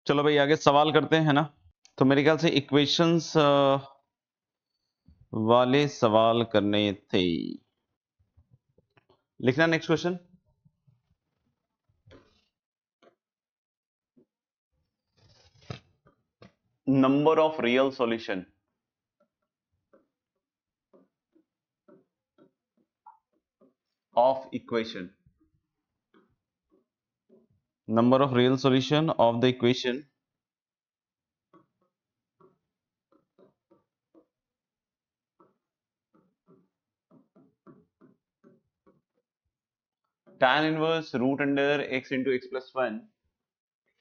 चलो भाई आगे सवाल करते हैं, है ना। तो मेरे ख्याल से इक्वेशंस वाले सवाल करने थे। लिखना next question. Number of real solution of equation, number of real solution of the equation tan inverse root under x into x plus 1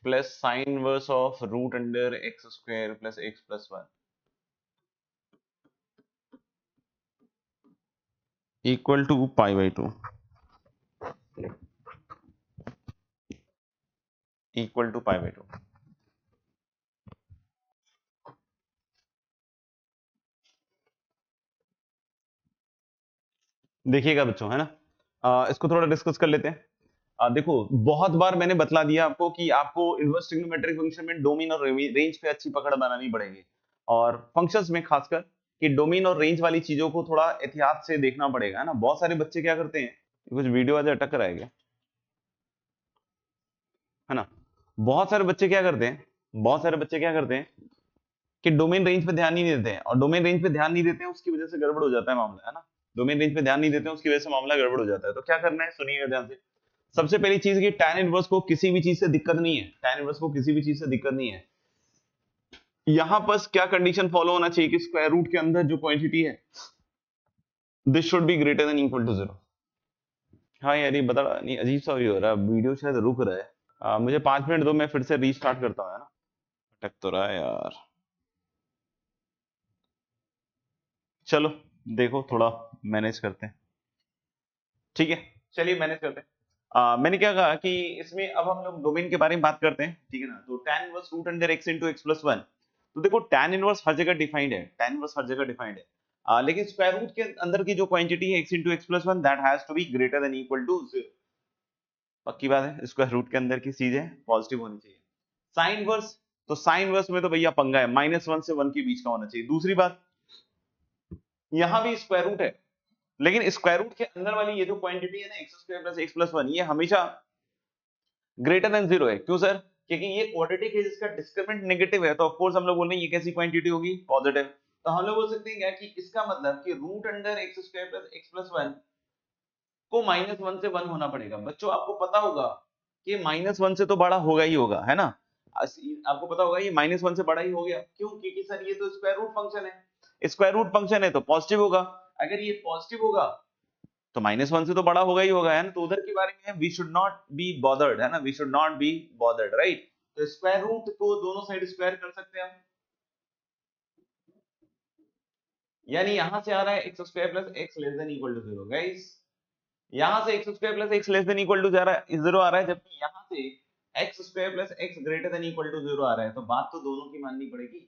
plus sin inverse of root under x square plus x plus 1 equal to pi by 2 equal to pi by 2। देखिएगा बच्चों, है ना। इसको थोड़ा discuss कर लेते हैं। देखो, बहुत बार मैंने बतला दिया आपको कि आपको इनवर्स ट्रिग्नोमेट्रिक फंक्शन में डोमेन और रेंज पे अच्छी पकड़ बनानी पड़ेगी, और फंक्शंस में खासकर कि डोमेन और रेंज वाली चीजों को थोड़ा एहतियात से देखना पड़ेगा, है ना। बहुत सारे बच्चे क्या करते हैं, कुछ वीडियो आज अटक रहा है, है ना। बहुत सारे बच्चे क्या करते हैं, बहुत सारे बच्चे क्या करते हैं कि डोमेन रेंज पे ध्यान ही नहीं देते हैं, और डोमेन रेंज पे ध्यान नहीं देते हैं उसकी वजह से गड़बड़ हो जाता है मामला, है ना। डोमेन रेंज पे ध्यान नहीं देते हैं उसकी वजह से मामला गड़बड़ हो जाता है। तो क्या करना है, सुनिएगा ध्यान से। सबसे पहली चीज कि tan इनवर्स को किसी भी चीज से दिक्कत नहीं है, tan इनवर्स को किसी भी चीज से दिक्कत नहीं है। यहां बस क्या कंडीशन फॉलो होना चाहिए कि स्क्वायर रूट के अंदर जो क्वांटिटी है this should be greater than equal to 0। हाँ यार, ये बता नहीं, अजीब सा भी हो रहा है, वीडियो शायद रुक रहा है। मुझे 5 मिनट दो, मैं फिर से रीस्टार्ट करता हूँ, है ना। अटक तो रहा है यार। चलो देखो, थोड़ा मैनेज करते हैं, ठीक है। चलिए मैनेज करते हैं। मैंने क्या कहा कि इसमें अब हम लोग डोमेन के बारे में बात करते हैं, ठीक है ना। तो tan inverse root under x into x plus 1। तो देखो, tan इनवर्स हर जगह डिफाइंड है, tan इनवर्स हर जगह डिफाइंड है। लेकिन स्क्वायर रूट के अंदर की जो क्वांटिटी है x into x plus 1 that has to be greater than equal to 0। पक्की बात है, स्क्वायर रूट के अंदर की चीजें पॉजिटिव होनी चाहिए। साइन इनवर्स, तो साइन इनवर्स में तो भैया पंगा है, -1 से 1 के बीच का होना चाहिए। दूसरी बात, यहां भी स्क्वायर रूट है, लेकिन स्क्वायर रूट के अंदर वाली ये जो क्वांटिटी है ना, x square plus x plus 1, ये हमेशा ग्रेटर देन 0 है। क्यों सर? क्योंकि ये क्वाड्रेटिक है जिसका डिस्क्रिमिनेंट नेगेटिव है, तो ऑफ कोर्स हम लोग बोल रहे हैं ये कैसी क्वांटिटी होगी, पॉजिटिव। तो हम लोग बोल सकते हैं क्या कि इसका मतलब कि root under x square plus x plus 1 को -1 से 1 होना पड़ेगा। बच्चों आपको पता होगा कि -1 से तो बड़ा होगा ही होगा, है ना। आपको पता होगा ये -1 से बड़ा ही हो गया। क्यों? क्योंकि सर ये तो स्क्वायर रूट फंक्शन है, स्क्वायर रूट फंक्शन है तो पॉजिटिव होगा। अगर ये पॉजिटिव होगा तो -1 से तो बड़ा होगा ही होगा, है ना। तो उधर के बारे में we should not be bothered, है ना, we should not be bothered, right. तो स्क्वायर रूट को दोनों साइड स्क्वायर कर सकते हैं हम, यानी यहां से आ रहा है x square plus x less than equal to 0 guys. यहां से x square plus x less than equal to 0 आ रहा है, जबकि यहां से x square plus x greater than equal to 0 आ रहा है। तो बात तो दोनों की माननी पड़ेगी,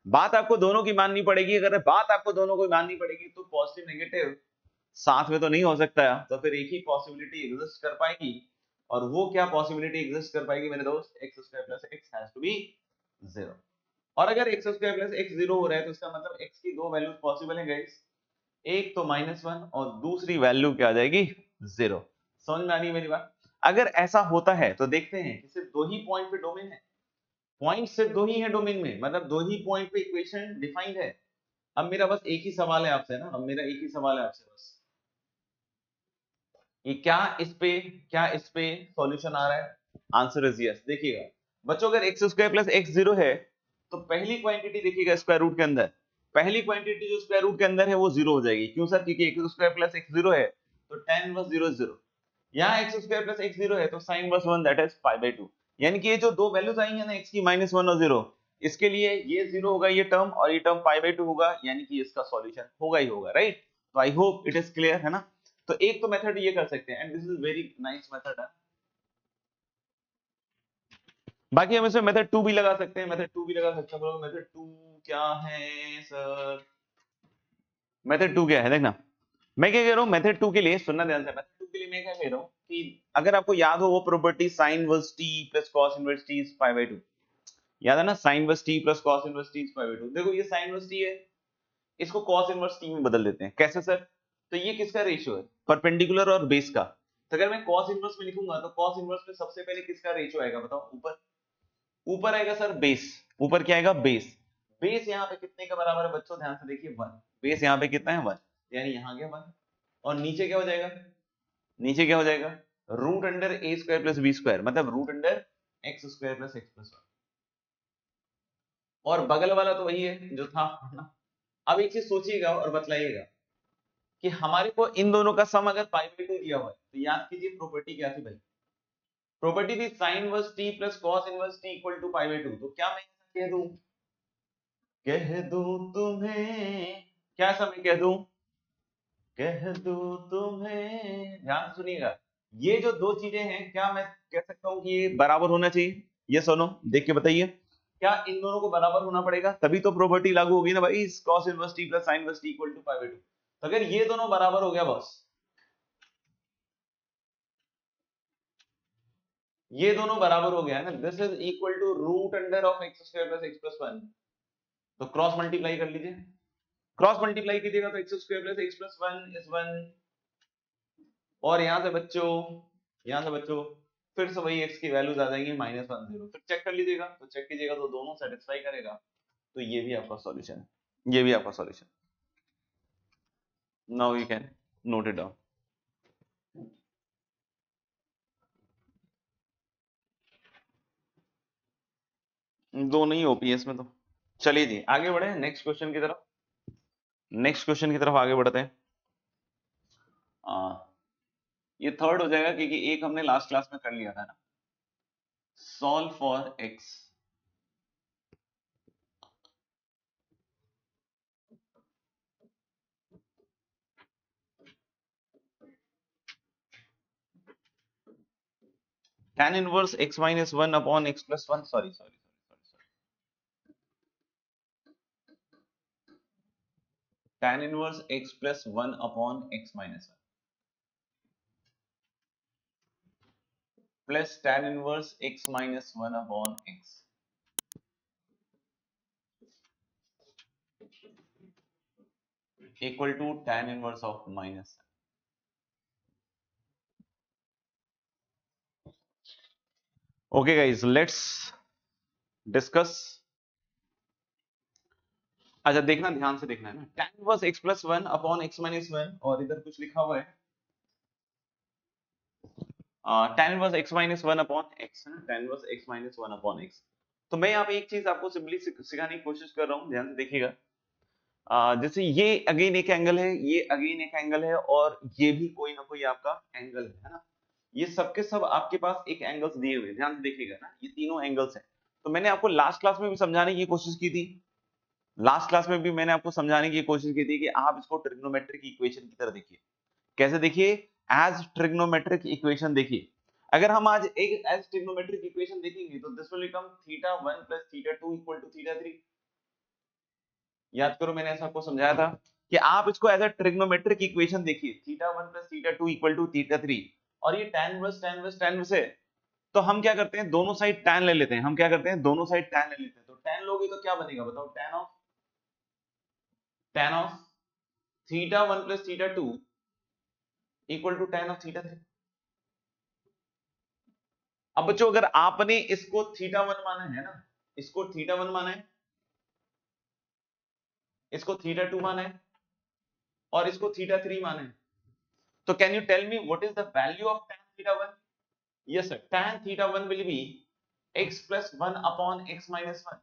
बात आपको दोनों की माननी पड़ेगी। अगर बात आपको दोनों को माननी पड़ेगी तो पॉजिटिव नेगेटिव साथ में तो नहीं हो सकता है। तो फिर एक ही पॉसिबिलिटी एग्जिस्ट कर पाएगी, और वो क्या पॉसिबिलिटी एग्जिस्ट कर पाएगी मेरे दोस्त, x square plus x has to be 0। और अगर एक्स स्क्वायर प्लस एक्स 0 हो रहा है तो इसका मतलब एक्स की दो वैल्यूज पॉसिबल है गाइस, एक तो -1 और दूसरी वैल्यू क्या आ जाएगी, 0। समझ में आ रही है मेरी बात? अगर ऐसा होता है तो देखते हैं कि सिर्फ दो ही पॉइंट पे डोमेन है, पॉइंट सिर्फ दो ही है डोमेन में, मतलब दो ही पॉइंट पे इक्वेशन डिफाइंड है। अब मेरा बस एक ही सवाल है आपसे ना, अब मेरा एक ही सवाल है आपसे बस, ये क्या इस पे सॉल्यूशन आ रहा है? Answer is yes. देखिएगा बच्चों, अगर एक्स स्क्वायर प्लस एक्स 0 है तो पहली क्वांटिटी देखिएगा स्क्वायर रूट के अंदर, पहली क्वांटिटी जो स्क्वायर रूट के अंदर है वो 0 हो जाएगी। क्यों सर? क्योंकि एक्स स्क्वायर प्लस एक्स 0 है तो tan इनवर्स 0 is 0। यहाँ एक्स स्क्वायर प्लस एक्स 0 है तो sin inverse 1 that is pi by 2। यानी कि ये जो दो वैल्यूज आई है ना, x की -1 और 0, इसके लिए ये 0 होगा ये टर्म, और ये टर्म पाई बाय 2 होगा, यानी कि इसका सॉल्यूशन होगा ही होगा, राइट। तो I hope it is clear, है ना। तो एक तो मेथड ये कर सकते हैं, and this is very nice method है। बाकी हम इसमें मेथड 2 भी लगा सकते हैं, मेथड 2 भी लगा सकते हैं। बोलो मेथड 2 क्या है सर? मेथड 2 क्या है, देखना मैं क्या कह रहा हूं मेथड 2 के लिए, सुनना ध्यान से। मेथड 2 के लिए मैं क्या कह रहा हूं कि अगर आपको याद हो वो property sin inverse t plus cos inverse t is pi by 2, याद है ना, sign inverse t plus cos inverse T square by 2। देखो ये साइन इनवर्स टी है, इसको कॉस इनवर्स टी में बदल देते हैं। कैसे सर? तो ये किसका रेशियो है? परपेंडिकुलर और बेस का। तो अगर मैं कॉस इनवर्स में लिखूंगा तो कॉस इनवर्स में सबसे पहले किसका रेशियो आएगा बताओ? ऊपर। ऊपर आएगा सर बेस। ऊपर क्या आएगा? बेस। बेस यहाँ पे कितने के बराबर है बच्चों? ध्यान से देखिए 1। बेस यहाँ पे कितना है? 1, यानी यहाँ गया 1। और नीचे क्या हो जाएगा? नीचे क्या हो जाएगा? Root under a square plus b square, मतलब root under x square plus x plus 1। और बगल वाला तो वही है जो था ना। अब एक चीज सोचिएगा और बतलाइएगा कि हमारे को इन दोनों का सम अगर पाई बाई 2 दिया हुआ है तो याद कीजिए प्रॉपर्टी क्या थी भाई? प्रॉपर्टी थी sine inverse t plus cos inverse t equal to pi by 2। तो क्या मैं कह दूं? कह दूं तुम्हें, क्या समय कह दूं? कह दूं तुम्हें, ध्यान से सुनिएगा। ये जो दो चीजें हैं, क्या मैं कह सकता हूं कि ये बराबर होना चाहिए? ये सुनो, देख के बताइए। क्या इन दोनों को बराबर होना पड़ेगा? तभी तो प्रॉपर्टी लागू होगी ना भाई, cos inverse t plus sin inverse t equal to pi by 2। तो अगर ये दोनों बराबर हो गया बॉस, ये दोनों बराबर हो गया है ना, this is equal to root under of x square plus x plus 1। तो क्रॉस मल्टीप्लाई कर लीजिए। क्रॉस मल्टीप्लाई कीजिएगा तो x square plus x plus 1 is 1। और यहां से बच्चों फिर से वही x की वैल्यूज आ जाएंगी -1 0। फिर चेक कर लीजिएगा, तो चेक कीजिएगा तो दोनों सेटिस्फाई करेगा। तो ये भी आपका सॉल्यूशन है, ये भी आपका solution. Now you can note it down. दोनों ही ओपीएस में तो। चलिए जी आगे बढ़े नेक्स्ट क्वेश्चन की तरफ। नेक्स्ट क्वेश्चन की तरफ आगे बढ़ते हैं। ये थर्ड हो जाएगा क्योंकि एक हमने लास्ट क्लास में कर लिया था ना। Solve for x. tan inverse x minus 1 upon x plus 1, sorry sorry tan inverse x plus 1 upon x minus 1 plus tan inverse x minus 1 upon x equal to tan inverse of minus. Okay guys, let's discuss. अच्छा देखना, ध्यान से देखना है ना, tan inverse x plus 1 upon x minus 1, और इधर कुछ लिखा हुआ है tan inverse x minus 1 upon x है ना, tan inverse x minus 1 upon x। तो मैं यहाँ पे एक चीज आपको सिंपली सिखाने की कोशिश कर रहा हूँ, ध्यान से देखिएगा। जैसे ये अगेन एक एंगल है, ये अगेन एक एंगल है, और ये भी कोई ना कोई आपका एंगल है ना। ये सबके सब आपके पास एक एंगल्स दिए हुए, ध्यान से देखिएगा ना, ये तीनों एंगल्स हैं। तो मैंने आपको लास्ट क्लास में भी समझाने की कोशिश की थी, लास्ट क्लास में भी मैंने आपको समझाने की कोशिश की थी कि आप इसको ट्रिग्नोमेट्रिक इक्वेशन की तरह देखिए। कैसे देखिए? एज ट्रिग्नोमेट्रिक इक्वेशन देखिए। अगर हम आज एक एज ट्रिग्नोमेट्रिक इक्वेशन देखेंगे तो this will become θ1 plus θ2 equal to θ3। याद करो मैंने ऐसा आपको समझाया था कि आप इसको एज अ ट्रिग्नोमेट्रिक इक्वेशन देखिए, θ1 प्लस θ2 इक्वल टू θ3। और ये tan inverse tan inverse tan inverse है, तो हम क्या करते हैं, दोनों साइड tan ले लेते हैं। हम क्या करते हैं, दोनों साइड tan ले लेते हैं। तो tan लोगे तो क्या बनेगा बताओ? tan of θ1 plus θ2 equal to tan of θ3। अब बच्चों अगर आपने इसको θ1 माना है ना, इसको θ1 माना है, इसको θ2 माना है, और इसको θ3 माना है, तो can you tell me what is the value of tan θ1? Yes sir, tan θ1 will be x plus 1 upon x minus 1।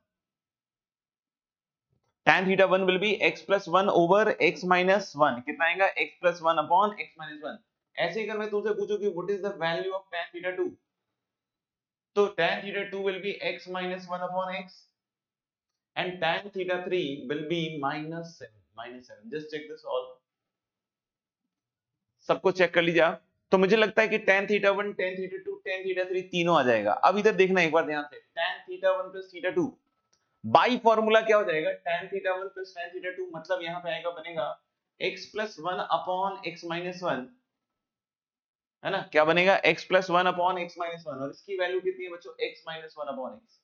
tan θ1 will be x plus 1 over x minus 1। कितना आएगा? x plus 1 upon x minus 1। ऐसे अगर मैं तुमसे पूछूं कि what is the value of tan θ2, तो tan θ2 will be x minus 1 upon x and tan θ3 will be -7। just check this all, सबको चेक कर लीजिए आप। तो मुझे लगता है कि tan θ1 tan θ2 tan θ3 तीनों आ जाएगा। अब इधर देखना एक बार ध्यान से, tan θ1 plus θ2 बाई फॉर्मूला क्या हो जाएगा? tan θ1 plus tan θ2, मतलब यहाँ पे आएगा, बनेगा x plus 1 upon x minus 1, है ना। क्या बनेगा? x plus 1 upon x minus 1, और इसकी वैल्यू कितनी है बच्चों? x minus 1 upon x।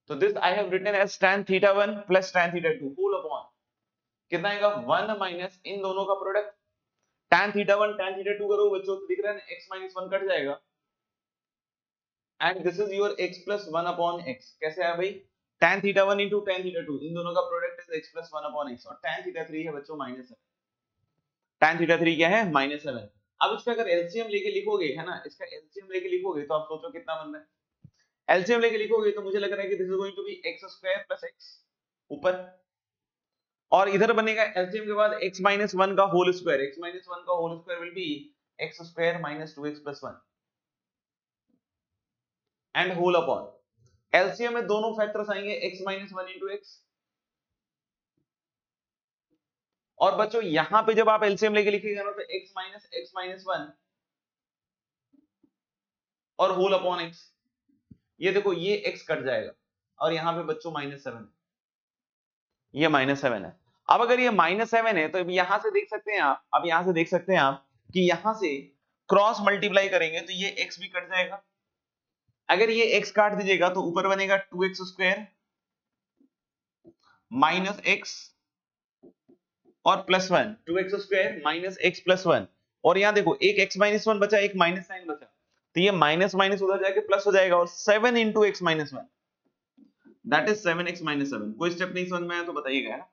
तो this I have written as tan theta 1 plus tan theta 2 whole upon कितना आएगा 1 माइनस इन दोनों का product tan theta 1 tan theta 2 करो बच्चों तो दिख रहा है ना x माइनस 1 कट जाएगा and this is your x plus 1 upon x कैसे आया भाई tan theta 1 into tan theta 2 इन दोनों का product is x plus 1 upon x और tan थीटा 3 है बच्चों माइनस 7 tan थीटा 3 क्या है -7 अब इसका अगर एलसीएम लेके लिखोगे है ना इसका एलसीएम लेके लिखोगे तो आप सोचो कितना बन रहा है एलसीएम लेके लिखोगे तो मुझे लग रहा है कि this is going to be x square plus x ऊपर और इधर बनेगा एलसीएम के बाद x माइनस 1 का होल स्क्वायर x माइनस 1 का whole square will be x square minus 2x plus 1 and whole upon LCM में दोनों फैक्टर्स आएंगे x माइनस 1 इंटू x और बच्चों यहां पे जब आप एलसीएम लेके लिखिएगा ना तो x माइनस 1 और होल अपॉन x ये देखो ये x कट जाएगा और यहां पे बच्चों -7 ये -7 है अब अगर ये -7 है तो यहां से देख सकते हैं आप अब यहां से देख सकते हैं आप कि यहां से क्रॉस मल्टीप्लाई करेंगे तो ये x भी कट जाएगा अगर ये x काट दीजिएगा तो ऊपर बनेगा 2x स्क्वायर माइनस x और plus 1 2x square minus x plus 1 और यहां देखो एक x माइनस 1 बचा एक माइनस साइन बचा तो ये माइनस माइनस उधर जाके प्लस हो जाएगा और 7 into x minus 1 that is 7x minus 7 कोई स्टेप नहीं समझ में आया तो बताइएगा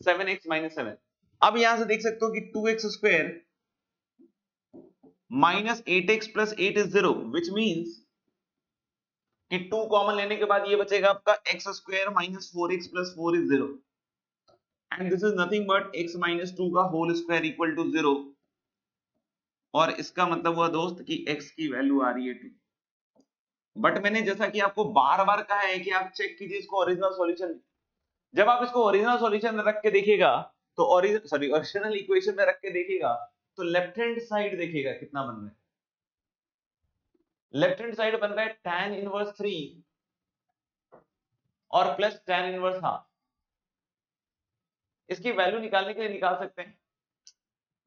7x माइनस 7 अब यहां से देख सकते हो कि 2x square minus 8x plus 8 is 0 which means कि 2 कॉमन लेने के बाद ये बचेगा आपका x square minus 4x plus 4 is 0 and this is nothing but x minus 2 का होल स्क्वायर इक्वल टू 0 और इसका मतलब हुआ दोस्त कि x की वैल्यू आ रही है 2 बट मैंने जैसा कि आपको बार बार कहा है कि आप चेक कीजिए इसको ओरिजिनल सॉल्यूशन में जब आप इसको ओरिजिनल सॉल्यूशन में रख के देखिएगा तो ओरिजिनल इक्वेशन में रख के देखिएगा तो लेफ्ट हैंड साइड देखिएगा कितना बन रहा है लेफ्ट हैंड साइड बन रहा है tan इनवर्स 3 और प्लस tan इनवर्स हाफ इसकी वैल्यू निकालने के लिए निकाल सकते हैं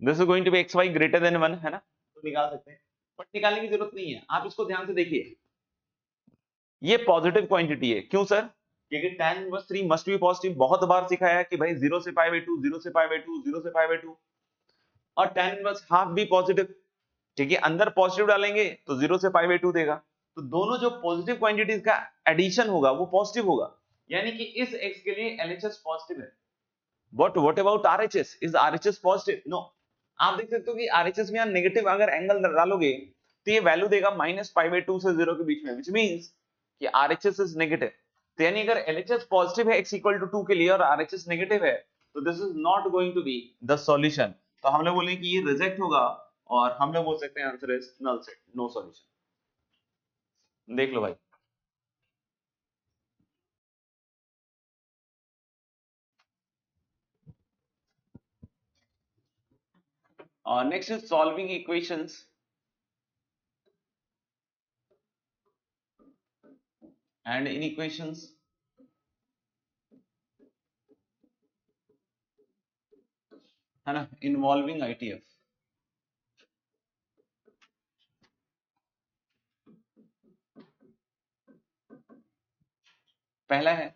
this is going to be xy greater than 1 है ना तो निकाल सकते हैं बट निकालने की जरूरत नहीं है आप इसको ध्यान से देखिए ये पॉजिटिव क्वांटिटी है क्यों सर क्योंकि tan inverse 3 must be positive बहुत बार सिखाया है कि भाई 0 से पाई बाय 2 0 से पाई बाय 2 0 से पाई बाय 2 और tan इनवर्स हाफ भी पॉजिटिव क्योंकि अंदर पॉजिटिव डालेंगे तो 0 से पाई बाय 2 देगा तो दोनों जो पॉजिटिव क्वांटिटीज का एडिशन होगा वो पॉजिटिव होगा यानी कि इस x के लिए LHS पॉजिटिव है but what about RHS is RHS positive no आप देख सकते हो कि RHS में यहां नेगेटिव अगर एंगल डालोगे तो ये वैल्यू देगा -π/2 से 0 के बीच में व्हिच मींस कि RHS इज नेगेटिव तो यानी अगर LHS पॉजिटिव है x इक्वल टू 2 के लिए और RHS नेगेटिव है तो this is not going to be the solution तो हम लोग बोलेंगे कि ये रिजेक्ट होगा और हम लोग बोल सकते हैं answer is null set no solution देख लो भाई next is solving equations and inequations है ना involving ITF पहला है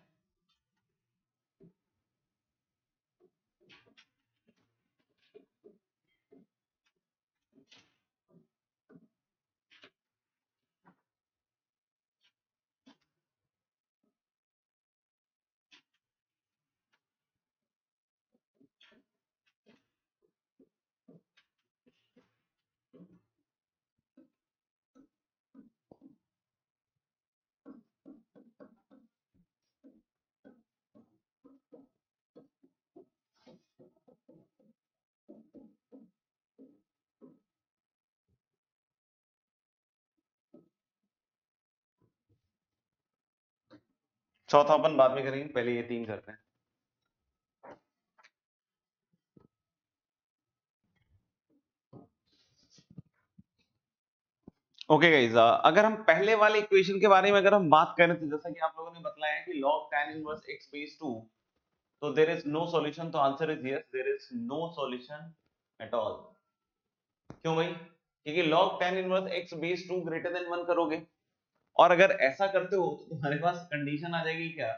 चौथा अपन बाद में करेंगे पहले ये 3 करते हैं ओके गाइस अगर हम पहले वाले इक्वेशन के बारे में अगर हम बात करें तो जैसा कि आप लोगों ने बताया कि log tan inverse x base 2 तो देयर इज नो सॉल्यूशन तो answer is yes there is no solution at all क्यों भाई क्योंकि log tan inverse x base 2 greater than 1 करोगे और अगर ऐसा करते हो तो तुम्हारे पास कंडीशन आ जाएगी क्या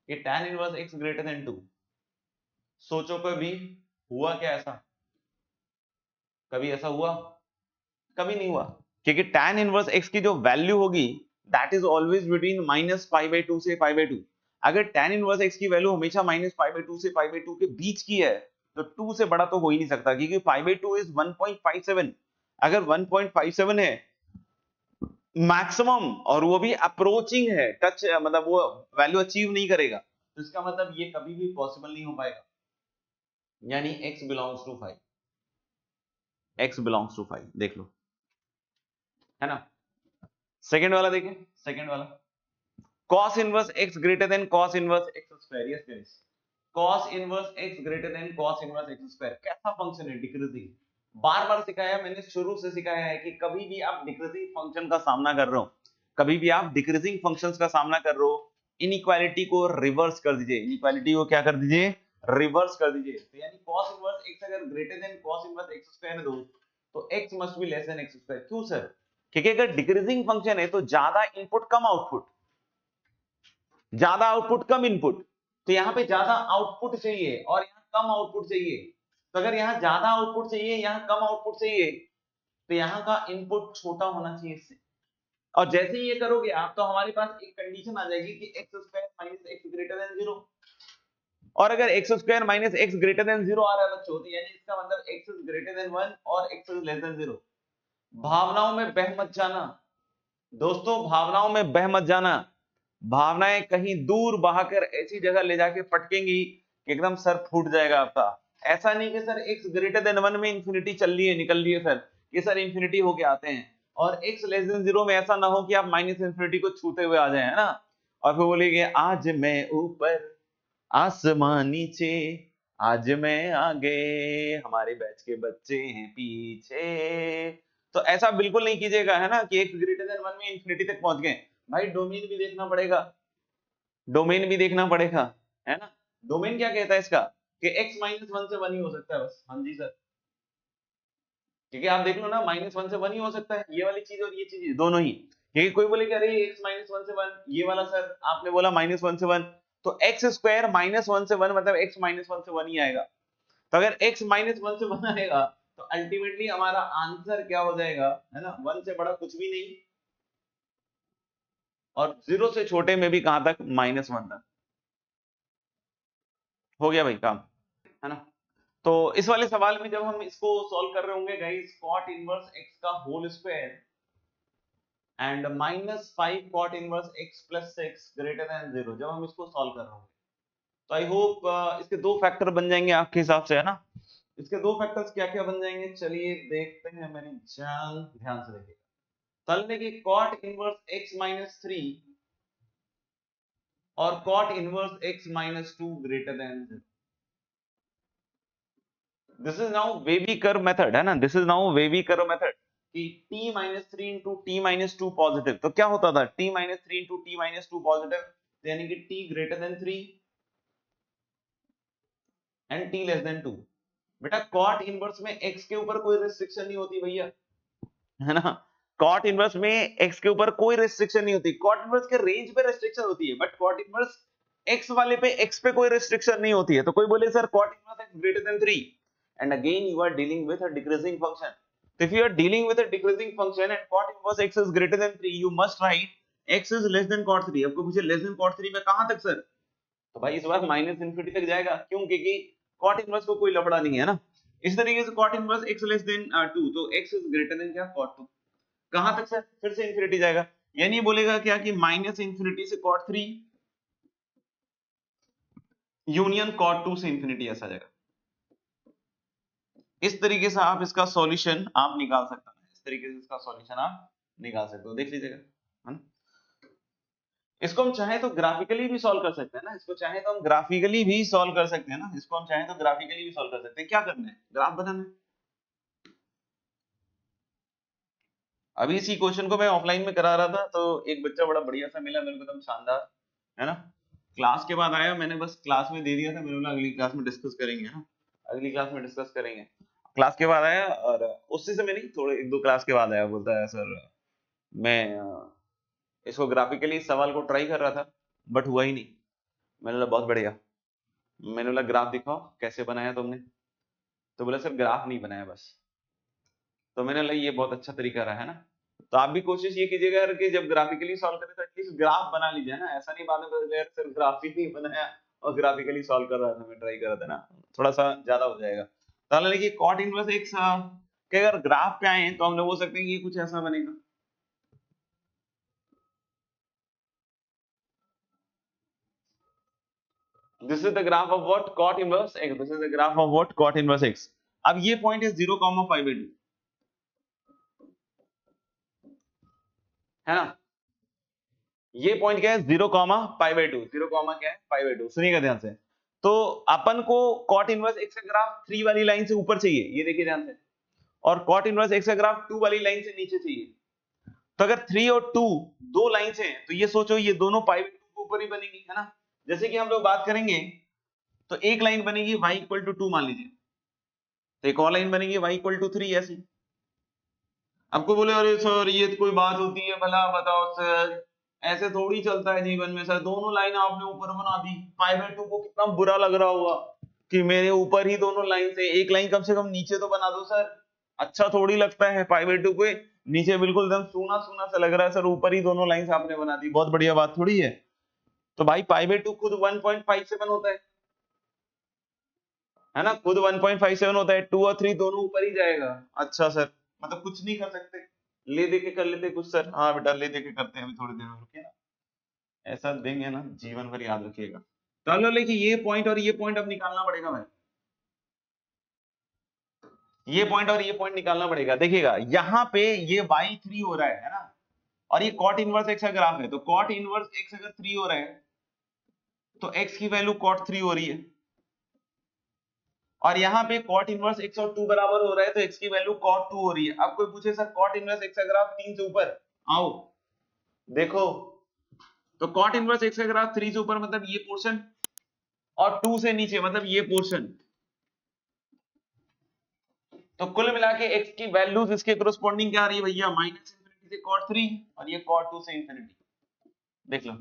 कि tan inverse x greater then 2। सोचो कभी हुआ क्या ऐसा, कभी ऐसा हुआ? कभी नहीं हुआ, क्योंकि tan इनवर्स x की जो वैल्यू होगी दैट इज ऑलवेज बिटवीन -π/2 से π/2। अगर tan इनवर्स x की वैल्यू हमेशा -π/2 से π/2 के बीच की है तो 2 से बड़ा तो हो ही नहीं सकता, क्योंकि π/2 इज 1.57। अगर 1.57 है मैक्सिमम और वो भी अप्रोचिंग है, टच मतलब वो वैल्यू अचीव नहीं करेगा, तो इसका मतलब ये कभी भी पॉसिबल नहीं हो पाएगा, यानी x belongs to 5। x belongs to 5 देख लो, है ना। सेकंड वाला देखें, सेकंड वाला cos inverse x greater then cos inverse x square. Yes guys, cos inverse x greater then cos inverse x square कैसा फंक्शन है? डिक्रीजिंग। बार बार सिखाया मैंने, शुरू से सिखाया है कि कभी भी आप डिक्रीजिंग फंक्शन का सामना कर रहे हो, कभी भी आप डिक्रीजिंग फंक्शंस का सामना कर रहे हो, इनइक्वालिटी को रिवर्स कर दीजिए, इनइक्वालिटी को क्या कर दीजिए? रिवर्स कर दीजिए। तो यानी cos इनवर्स x अगर greater than cos inverse x square है तो x must be less than x square. क्यों सर? क्योंकि अगर डिक्रीजिंग फंक्शन है तो ज्यादा इनपुट कम आउटपुट, ज्यादा आउटपुट कम इनपुट, तो यहां पे ज्यादा आउटपुट चाहिए और यहां कम आउटपुट चाहिए। तो अगर यहां ज्यादा आउटपुट चाहिए, यहां कम आउटपुट चाहिए, तो यहां का इनपुट छोटा होना चाहिए इससे। और जैसे ही ये करोगे आप तो हमारे पास एक कंडीशन आ जाएगी कि x square minus x greater than 0। और अगर x square minus x greater than 0 आ रहा है बच्चों, तो यानी इसका मतलब x इज ग्रेटर देन 1 और x इज लेस देन 0। भावनाओं में बह मत जाना दोस्तों, भावनाओं में बह मत जाना। भावनाएं कहीं दूर बहाकर ऐसी जगह ले जाके पटकेंगी कि एकदम सर फूट जाएगा आपका। ऐसा नहीं कि सर x ग्रेटर देन 1 में इंफिनिटी चल रही है, निकल रही है सर, कि सर इंफिनिटी होके आते हैं, और x लेस देन 0 में ऐसा ना हो कि आप माइनस इंफिनिटी को छूते हुए आ जाए, है ना, और फिर बोलेंगे आज मैं ऊपर आसमान नीचे, आज मैं आगे हमारे बैच के बच्चे हैं पीछे। तो ऐसा बिल्कुल नहीं कीजिएगा, है ना, कि x ग्रेटर देन 1 में इंफिनिटी तक पहुंच गए। भाई डोमेन भी देखना पड़ेगा, डोमेन भी देखना पड़ेगा, है ना। डोमेन क्या कहता है इसका कि x माइनस 1 से 1 ही हो सकता है बस। हाँ जी सर, क्योंकि आप देख लो ना, -1 से 1 ही हो सकता है, ये वाली चीज और ये चीज दोनों ही। क्योंकि कोई बोले कि अरे x -1 से 1, ये वाला सर आपने बोला -1 से 1, तो x स्क्वायर -1 से 1 मतलब x -1 से 1 ही आएगा। तो अगर x -1 से 1 आएगा तो अल्टीमेटली हमारा आंसर क्या हो जाएगा, है ना, 1 से बड़ा कुछ भी नहीं, और 0 से छोटे में भी कहां तक? -1 तक। हो गया भाई काम, है ना। तो इस वाले सवाल में जब हम इसको सॉल्व कर रहे होंगे गाइस, cot इनवर्स x का whole square and -5 cot inverse x plus 6 greater than 0, जब हम इसको सॉल्व कर रहे होंगे तो आई होप इसके दो फैक्टर बन जाएंगे आपके हिसाब से, है ना। इसके दो फैक्टर्स क्या क्या बन जाएंगे, चलिए देखते हैं मेरी जान, ध्यान से देखिए। तलने की cot इनवर्स x माइनस 3 और cot inverse x minus 2 greater than 0। This is now wavy curve method, है ना, this is now wavy curve method कि t minus 3 into t minus 2 positive. तो क्या होता था, t minus 3 into t minus 2 positive, यानी कि t greater than 3 and t less than 2। बेटा cot इनवर्स में x के ऊपर कोई रिस्ट्रिक्शन नहीं होती भैया, है ना। कॉट इनवर्स में x के ऊपर कोई रिस्ट्रिक्शन नहीं होती, कॉट इनवर्स के रेंज पे रिस्ट्रिक्शन होती है, बट कॉट इनवर्स x वाले पे x पे कोई रिस्ट्रिक्शन नहीं होती है। तो कोई बोले sir cot inverse x greater than 3 and again you are dealing with a decreasing function. तो if you are dealing with a decreasing function and cot inverse x is greater than 3, you must write x is less than cot 3। आपको पूछे less than cot 3 में कहां तक sir, तो भाई इस बार minus infinity तक जाएगा। क्यों? क्योंकि cot इनवर्स को कोई लफड़ा नहीं है ना। इस तरीके से cot inverse x less than 2, तो x इज ग्रेटर देन क्या, cot 2। कहां तक सर? फिर से इंफिनिटी जाएगा, यानी बोलेगा क्या कि माइनस इंफिनिटी से cot 3 यूनियन cot 2 से इंफिनिटी, ऐसा जाएगा। इस तरीके से आप इसका सॉल्यूशन आप निकाल सकते हैं, इस तरीके से इसका सॉल्यूशन आप निकाल सकते हो, देख लीजिएगा, है ना। इसको हम चाहे तो ग्राफिकली भी सॉल्व कर सकते हैं ना, इसको चाहे तो हम ग्राफिकली भी सॉल्व कर सकते हैं ना, इसको हम चाहे तो ग्राफिकली भी सॉल्व कर सकते हैं। क्या करना है, ग्राफ बनाना है। अभी इसी क्वेश्चन को मैं ऑफलाइन में करा रहा था, तो एक बच्चा बड़ा बढ़िया सा मिला मेरे को, एकदम शानदार, है ना। क्लास के बाद आया, मैंने बस क्लास में दे दिया था, मैंने बोला अगली क्लास में डिस्कस करेंगे, है ना, अगली क्लास में डिस्कस करेंगे। क्लास के बाद आया, और उससे से मैं नहीं, थोड़े एक दो क्लास के बाद आया, बोलता है सर मैं इसको ग्राफिकली इस सवाल को ट्राई कर रहा था बट हुआ ही नहीं। मैंने बोला बहुत बढ़िया, मैंने बोला ग्राफ दिखाओ कैसे बनाया तुमने, तो बोला सर ग्राफ नहीं बनाया बस। तो मैंने बोला ये बहुत अच्छा तरीका रहा है ना। तो आप भी कोशिश ये कीजिएगा यार कि जब ग्राफिकली सॉल्व करें तो एटलीस्ट ग्राफ बना लीजिए ना, ऐसा नहीं बाद में पता चले यार सर ग्राफ ही नहीं बनाया और ग्राफिकली सॉल्व कर रहा था मैं, ट्राई कर रहा था ना, थोड़ा सा ज्यादा हो जाएगा। तो हालांकि देखिए कॉट इनवर्स एक्स के अगर ग्राफ पे आए तो हम लोग बोल सकते हैं कि ये कुछ ऐसा बनेगा। This is the graph of what cot inverse x, this is the graph of what cot inverse x. अब ये पॉइंट है 0,5/2 है ना, ये पॉइंट क्या है 0,5/2, 0, क्या है 5/2, सुनिएगा ध्यान से। तो अपन को कॉट इनवर्स एक्स का ग्राफ 3 वाली लाइन से ऊपर चाहिए, ये देखिए ध्यान से, और कॉट इनवर्स एक्स का ग्राफ 2 वाली लाइन से नीचे चाहिए। तो अगर 3 और 2 दो लाइन हैं तो ये सोचो ये दोनों π/2 के ऊपर ही बनेगी, है ना। जैसे कि हम लोग बात करेंगे तो एक लाइन बनेगी y = 2 मान लीजिए, तो एक और लाइन बनेगी y = 3, ऐसी। आपको बोले अरे सर ये तो कोई बात होती है, भला बताओ सर, ऐसे थोड़ी चलता है जीवन में सर, दोनों लाइन आपने ऊपर बना दी, π/2 को कितना बुरा लग रहा होगा कि मेरे ऊपर ही दोनों लाइन से, एक लाइन कम से कम नीचे तो बना दो सर। अच्छा थोड़ी लगता है π/2 को नीचे बिल्कुल एकदम सूना सूना सा लग रहा है सर, ऊपर ही दोनों लाइन आपने बना दी, बहुत बढ़िया बात थोड़ी है। तो भाई π/2 खुद 1.57 होता है ना, खुद 1.57 होता है, 2 और 3 दोनों ऊपर ही जाएगा। अच्छा सर, मतलब कुछ नहीं कर सकते, ले दे के कर लेते कुछ सर, हाँ बेटा ले दे के करते हैं अभी थोड़ी देर में, रुकिए ना, ऐसा देंगे ना जीवन भर याद रखिएगा। चलो लेकिन ये पॉइंट और ये पॉइंट अब निकालना पड़ेगा भाई, ये पॉइंट और ये पॉइंट निकालना पड़ेगा। देखिएगा यहाँ पे ये y3 हो रहा है ना, और ये कॉट इनवर्स एक्स का ग्राफ है, तो कॉट इनवर्स एक्स अगर 3 हो रहा है तो x की वैल्यू कॉट 3 हो रही है, और यहाँ पे कॉट इनवर्स x और 2 बराबर हो रहा है तो x की वैल्यू कॉट 2 हो रही है। अब कोई पूछे सर कॉट इनवर्स x का ग्राफ 3 से ऊपर, आओ देखो, तो कॉट इनवर्स x का ग्राफ 3 से ऊपर मतलब ये पोर्शन, और 2 से नीचे मतलब ये पोर्शन, तो कुल मिला के x की वैल्यूज इसके कोरस्पॉन्डिंग क्या आ रही है भैया, -∞ से cot 3 और ये cot 2 से इंफिनिटी, देख लो,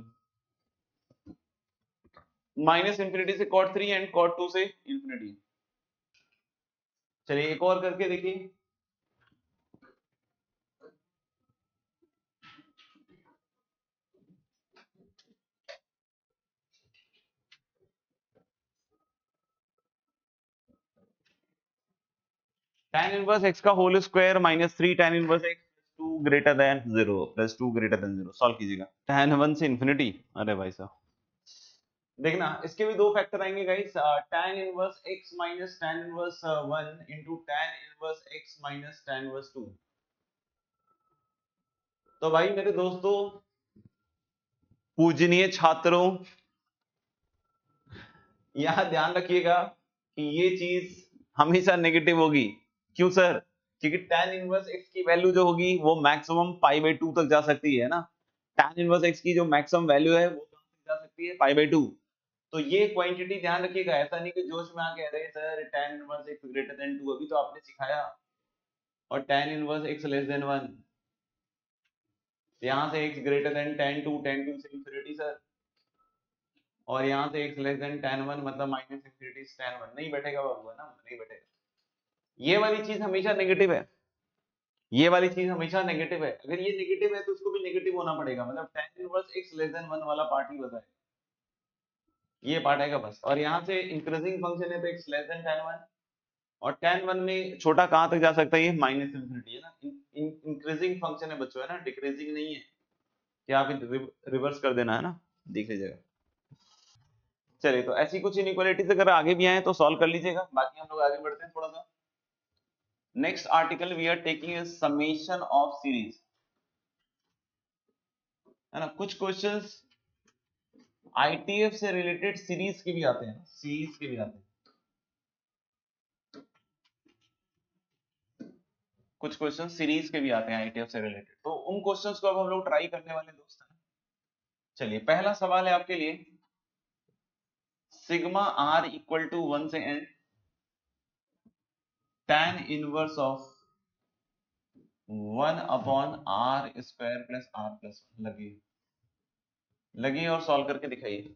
-∞ से cot 3 एंड cot 2 से इंफिनिटी। चलिए एक और करके देखिए, tan इनवर्स x का whole square -3 tan inverse x 2 greater than 0 plus 2 greater than 0, solve कीजिएगा। tan 1 से इंफिनिटी, अरे भाई साहब देखना इसके भी दो फैक्टर आएंगे guys, tan inverse x minus tan inverse 1 into tan inverse x minus tan inverse 2। तो भाई मेरे दोस्तों, पूजनीय छात्रों, यहां ध्यान रखिएगा कि ये चीज हमेशा नेगेटिव होगी। क्यों सर, क्योंकि tan इनवर्स x की वैल्यू जो होगी वो मैक्सिमम π/2 तक जा सकती है ना, tan इनवर्स x की जो मैक्सिमम वैल्यू है वो कहां तक जा सकती है, π/2। तो ये क्वांटिटी ध्यान रखिएगा, ऐसा नहीं कि जोश में आके अरे sir tan inverse x greater then 2, अभी तो आपने सिखाया, और tan inverse x less than 1, यहां से x ग्रेटर देन tan 2 से इंफिनिटी सर, और यहाँ से x लेस देन tan 1 मतलब -∞ से tan 1, नहीं बैठेगा बाबू, है ना, नहीं बैठेगा। ये वाली चीज हमेशा नेगेटिव है, ये वाली चीज हमेशा नेगेटिव है, अगर ये नेगेटिव है तो उसको भी नेगेटिव होना पड़ेगा, मतलब tan inverse x less than 1 वाला पार्ट ही बताए, ये पार्ट आएगा बस। और यहाँ से इंक्रीजिंग फंक्शन है तो x लेस देन tan 1, और tan 1 में छोटा कहां तक जा सकता है, ये -∞ है ना, इंक्रीजिंग फंक्शन है बच्चों, है ना, डिक्रीजिंग नहीं है कि आप रिवर्स कर देना, है ना, देख लीजिएगा। चलिए तो ऐसी कुछ इनइक्वालिटीज अगर आगे भी आए तो सॉल्व कर लीजिएगा, बाकी हम लोग आगे बढ़ते हैं थोड़ा सा। Next article we are taking is summation of series, है ना, कुछ क्वेश्चंस आईटीएफ से रिलेटेड सीरीज के भी आते हैं, सीरीज के भी आते हैं, कुछ क्वेश्चन सीरीज के भी आते हैं आईटीएफ से रिलेटेड, तो उन क्वेश्चंस को अब हम लोग ट्राई करने वाले दोस्त हैं। चलिए पहला सवाल है आपके लिए, सिग्मा आर इक्वल टू 1 से n tan inverse of 1 upon r square plus r plus 1 लगी, लगिए और सॉल्व करके दिखाइए।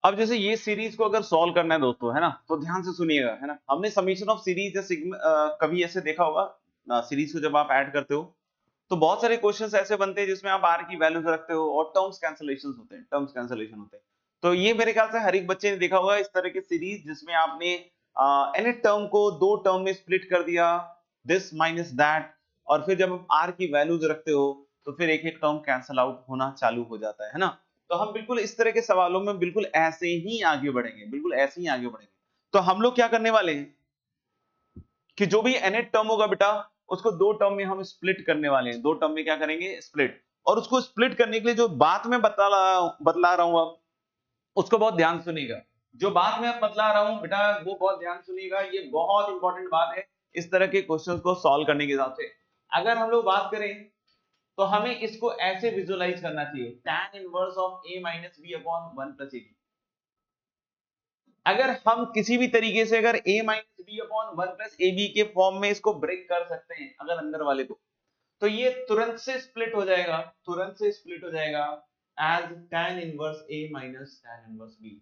अब जैसे ये सीरीज को अगर सॉल्व करना है दोस्तों, है ना, तो ध्यान से सुनिएगा, है ना। हमने समीशन ऑफ सीरीज या सिग्मा कभी ऐसे देखा होगा, सीरीज को जब आप ऐड करते हो तो बहुत सारे क्वेश्चंस ऐसे बनते हैं जिसमें आप आर की वैल्यूज रखते हो और टर्म्स कैंसलेशन होते हैं, टर्म्स कैंसलेशन होते हैं। तो ये मेरे ख्याल से हर एक बच्चे ने देखा होगा इस तरह की सीरीज जिसमें आपने एन टर्म को दो टर्म में स्प्लिट कर दिया, दिस माइनस दैट, और फिर जब आप आर की वैल्यूज रखते हो तो फिर एक एक टर्म कैंसल आउट होना चालू हो जाता है ना। तो हम बिल्कुल इस तरह के सवालों में बिल्कुल ऐसे ही आगे बढ़ेंगे, बिल्कुल ऐसे ही आगे बढ़ेंगे। तो हम लोग क्या करने वाले हैं कि जो भी एन टर्म होगा बेटा, उसको दो टर्म में हम स्प्लिट करने वाले हैं, दो टर्म में क्या करेंगे, स्प्लिट। और उसको स्प्लिट करने के लिए जो बात में बतला रहा हूं अब, उसको बहुत ध्यान सुनिएगा। जो बात मैं अब बतला रहा हूं बेटा, वो बहुत ध्यान सुनिएगा, ये बहुत इंपॉर्टेंट बात है इस तरह के क्वेश्चंस को सॉल्व करने के हिसाब से। अगर हम लोग बात करें तो हमें इसको ऐसे विजुअलाइज करना चाहिए, tan inverse of a minus b upon 1 plus ab। अगर हम किसी भी तरीके से अगर a minus b upon 1 plus ab के फॉर्म में इसको ब्रेक कर सकते हैं अगर अंदर वाले को, तो ये तुरंत से स्प्लिट हो जाएगा, तुरंत से स्प्लिट हो जाएगा as tan inverse a minus tan inverse b।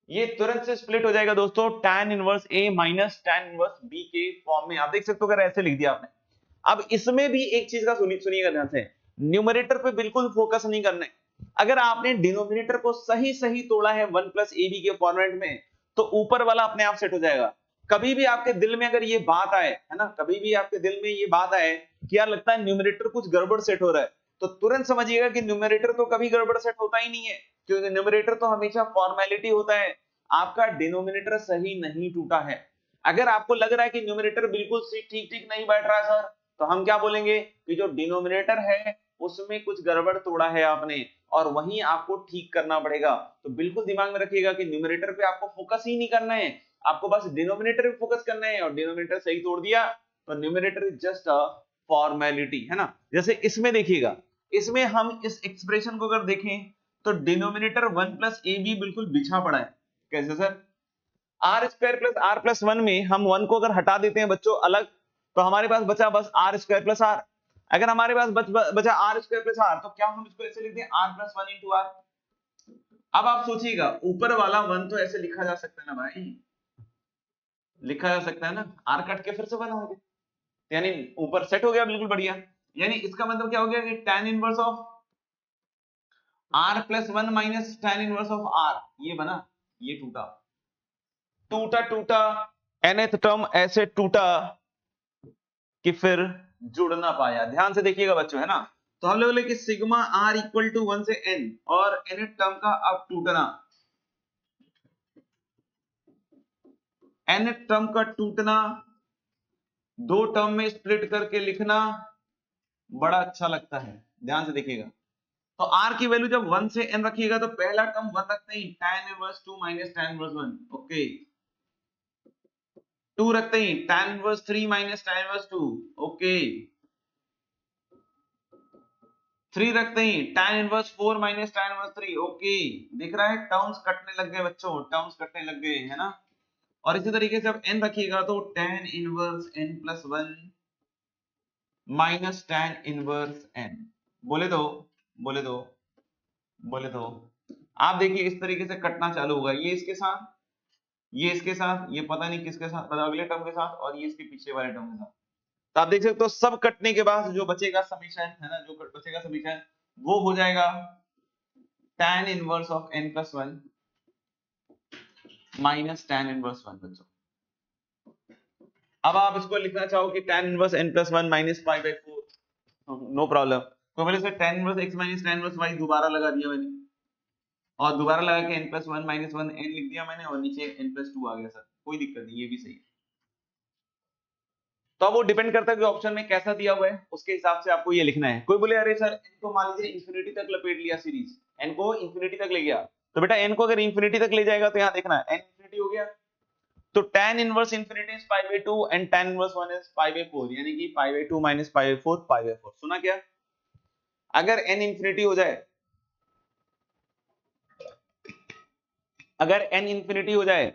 ये तुरंत से स्प्लिट हो जाएगा दोस्तों tan inverse a minus tan inverse b के फॉर्म में। आप देख सकते हो अगर ऐसे लिख दिया आपने। अब इसमें भी एक चीज का सुनिएगा ध्यान से, न्यूमरेटर पे बिल्कुल फोकस नहीं करना है। अगर आपने डिनोमिनेटर को सही सही तोड़ा है 1 प्लस ए बी के फॉर्मेट में, तो ऊपर वाला अपने आप सेट हो जाएगा। कभी भी आपके दिल में अगर ये बात आए, है ना, कभी भी आपके दिल में ये बात आए कि यार लगता है न्यूमरेटर कुछ गड़बड़ सेट हो रहा है, तो तुरंत समझिएगा कि न्यूमरेटर तो कभी गड़बड़ सेट होता ही नहीं है, क्योंकि न्यूमरेटर तो हमेशा फॉर्मेलिटी होता है। आपका डिनोमिनेटर सही नहीं टूटा है। अगर आपको लग रहा है कि न्यूमरेटर बिल्कुल ठीक ठीक नहीं बैठ रहा है सर, तो हम क्या बोलेंगे कि जो डिनोमिनेटर है उसमें कुछ गड़बड़ तोड़ा है आपने, और वहीं आपको ठीक करना पड़ेगा। तो बिल्कुल दिमाग में रखिएगा कि न्यूमरेटर पे आपको फोकस ही नहीं करना है, आपको बस डिनोमिनेटर पे फोकस करना है, और डिनोमिनेटर सही तोड़ दिया तो numerator is just a formality, है ना। जैसे इसमें देखिएगा, इसमें हम इस एक्सप्रेशन को अगर देखें तो डिनोमिनेटर 1 प्लस ए बी बिल्कुल बिछा पड़ा है। कैसे sir? R square plus r plus 1 में हम 1 को अगर हटा देते हैं बच्चों अलग, तो हमारे पास बचा बस आर स्क्वायर प्लस आर। अगर हमारे पास बचा आर स्क्वायर प्लस आर, तो क्या हम इसको ऐसे लिख दें आर प्लस 1 इंटू आर। अब आप सोचिएगा, ऊपर वाला 1 तो ऐसे लिखा जा सकता है ना भाई, लिखा जा सकता है ना, आर कट के फिर से 1 हो गया, यानी ऊपर सेट हो गया बिल्कुल बढ़िया। यानी इसका मतलब क्या हो गया कि tan inverse of r plus 1 minus tan inverse of r, ये बना, ये टूटा टूटा टूटा, nth टर्म ऐसे टूटा कि फिर जुड़ ना पाया। ध्यान से देखिएगा बच्चों, है ना। तो हम लोग बोले कि सिग्मा आर इक्वल टू 1 से n, और nth टर्म का अब टूटना, nth टर्म का टूटना, दो टर्म में स्प्लिट करके लिखना बड़ा अच्छा लगता है। ध्यान से देखिएगा, तो r की वैल्यू जब 1 से n रखिएगा तो पहला टर्म 1 रखते ही tan inverse 2 minus tan inverse 1, okay. 2 रखते ही tan inverse 3 minus tan inverse 2, okay. 3 रखते ही tan inverse 4 minus tan inverse 3, okay. दिख रहा है टर्म्स कटने लग गए बच्चों, टर्म्स कटने लग गए, है ना। और इसी तरीके से अब n रखिएगा तो tan inverse n plus 1 minus tan inverse n, बोले तो बोले तो बोले तो आप देखिए इस तरीके से कटना चालू होगा, ये इसके साथ, ये इसके साथ, ये पता नहीं किसके साथ, मतलब अगले टर्म के साथ, और ये इसके पीछे वाले टर्म के साथ। तो आप देख सकते हो सब कटने के बाद जो बचेगा समीशन, है ना, जो बचेगा समीशन वो हो जाएगा tan inverse of n plus 1 minus tan inverse 1 बच्चों। अब आप इसको लिखना चाहो कि tan inverse n plus 1 minus pi by 4, no problem. तो मैंने से tan inverse x minus tan inverse y दोबारा लगा दिया मैंने, और दोबारा लगा के n प्लस 1 माइनस 1 n लिख दिया मैंने, और नीचे n प्लस 2 आ गया सर, कोई दिक्कत नहीं, ये भी सही है। तो अब वो डिपेंड करता है कि ऑप्शन में कैसा दिया हुआ है, उसके हिसाब से आपको ये लिखना है। कोई बोले अरे सर n को मान लीजिए इंफिनिटी तक लपेट लिया सीरीज, n को इंफिनिटी तक ले गया, तो बेटा n को अगर इंफिनिटी तक ले जाएगा तो यहाँ देखना है n इंफिनिटी हो गया, तो tan inverse infinity is pi by 2 and tan inverse 1 is pi by 4, यानी कि पाई by 2 minus pi by 4 pi by 4। सुना क्या? अगर n इंफिनिटी हो जाए, अगर n इंफिनिटी हो जाए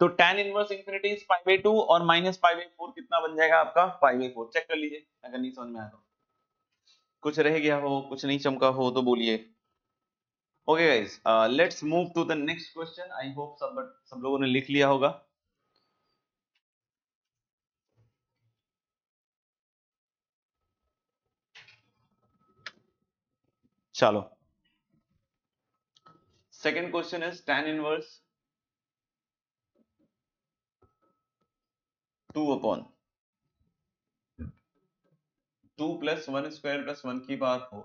तो tan inverse infinity is pi by 2 और माइनस पाई बाई 4 कितना बन जाएगा आपका पाई बाई 4। चेक कर लीजिए अगर नहीं समझ में आया तो, कुछ रह गया हो, कुछ नहीं चमका हो तो बोलिए। Okay guys, let's move to the next question. I hope सब लोगों ने लिख लिया होगा। चलो, second question is tan inverse 2 upon 2 plus 1 square plus 1 की power 4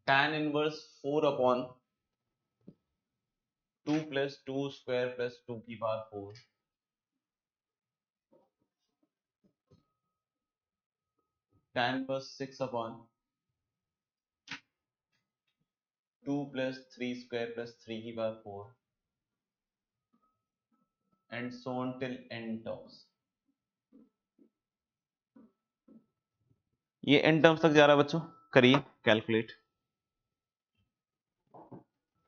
tan inverse 4 upon 2 plus 2 square plus 2 की power 4 tan inverse 6 upon 2 plus 3 square plus 3 की power 4 and so on till n terms। ये n टर्म्स तक जा रहा है बच्चों, करिए कैलकुलेट।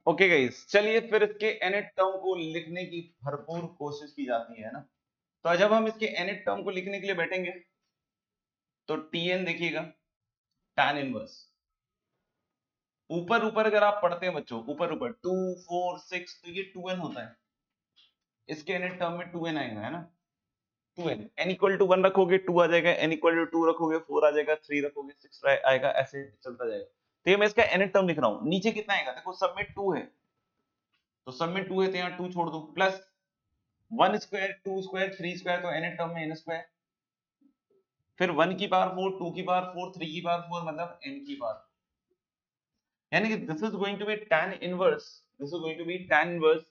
ओके गाइस, चलिए फिर इसके nth टर्म को लिखने की भरपूर कोशिश की जाती है ना। तो जब हम इसके nth टर्म को लिखने के लिए बैठेंगे तो tn देखिएगा tan इनवर्स, ऊपर ऊपर अगर आप पढ़ते हैं बच्चों, ऊपर ऊपर 2 4 6 तो ये 2n होता है, इसके nth टर्म में 2n आएगा है ना। 2n n इक्वल टू 1 रखोगे 2 आ जाएगा, n इक्वल टू 2 रखोगे 4 आ जाएगा, 3 रखोगे 6 आएगा, ऐसे चलता जाएगा। तो ये मैं इसका nth टर्म लिख रहा हूं। नीचे कितना आएगा देखो, सब में 2 है तो सब में 2 है तो यहाँ 2 छोड़ दो, प्लस 1 स्क्वायर 2 स्क्वायर 3 स्क्वायर तो nth टर्म में n स्क्वायर, फिर 1 की पावर 4 2 की पावर 4 3 की पावर 4 मतलब n की पावर, यानी कि this is going to be tan inverse, this is going to be tan inverse